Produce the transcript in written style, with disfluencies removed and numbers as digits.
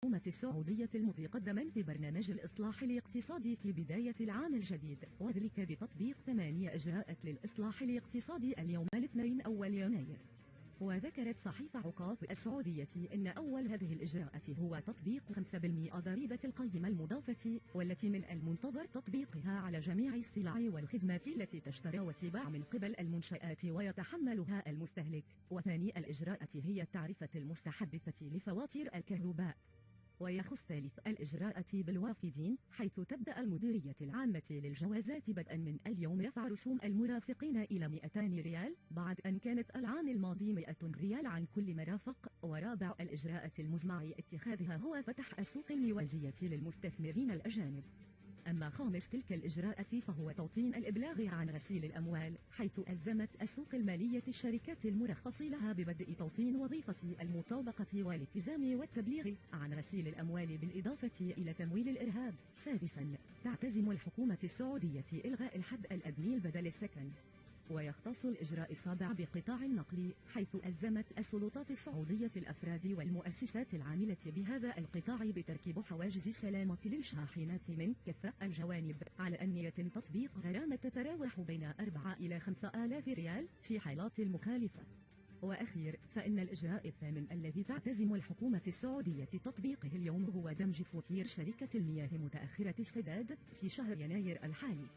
الحكومة السعودية المتقدما في برنامج الإصلاح الاقتصادي في بداية العام الجديد، وذلك بتطبيق 8 إجراءات للإصلاح الاقتصادي اليوم الاثنين أول يناير. وذكرت صحيفة عكاظ السعودية أن أول هذه الإجراءات هو تطبيق 5% ضريبة القيمة المضافة، والتي من المنتظر تطبيقها على جميع السلع والخدمات التي تشترى وتباع من قبل المنشآت ويتحملها المستهلك. وثاني الإجراءات هي التعرفة المستحدثة لفواتير الكهرباء. ويخص ثالث الإجراءات بالوافدين، حيث تبدأ المديرية العامة للجوازات بدءا من اليوم رفع رسوم المرافقين إلى 200 ريال، بعد أن كانت العام الماضي 100 ريال عن كل مرافق. ورابع الإجراءات المزمع اتخاذها هو فتح السوق الموازية للمستثمرين الأجانب. أما خامس تلك الإجراءات فهو توطين الإبلاغ عن غسيل الأموال، حيث ألزمت السوق المالية الشركات المرخص لها ببدء توطين وظيفة المطابقة والالتزام والتبليغ عن غسيل الأموال بالإضافة إلى تمويل الإرهاب. سادسا تعتزم الحكومة السعودية إلغاء الحد الأدنى لبدل السكن. ويختص الإجراء السابع بقطاع النقل، حيث ألزمت السلطات السعودية الأفراد والمؤسسات العاملة بهذا القطاع بتركيب حواجز السلامة للشاحنات من كافة الجوانب، على أن يتم تطبيق غرامة تتراوح بين 4 إلى 5000 ريال في حالات المخالفة. وأخير فإن الإجراء الثامن الذي تعتزم الحكومة السعودية تطبيقه اليوم هو دمج فواتير شركة المياه متأخرة السداد في شهر يناير الحالي.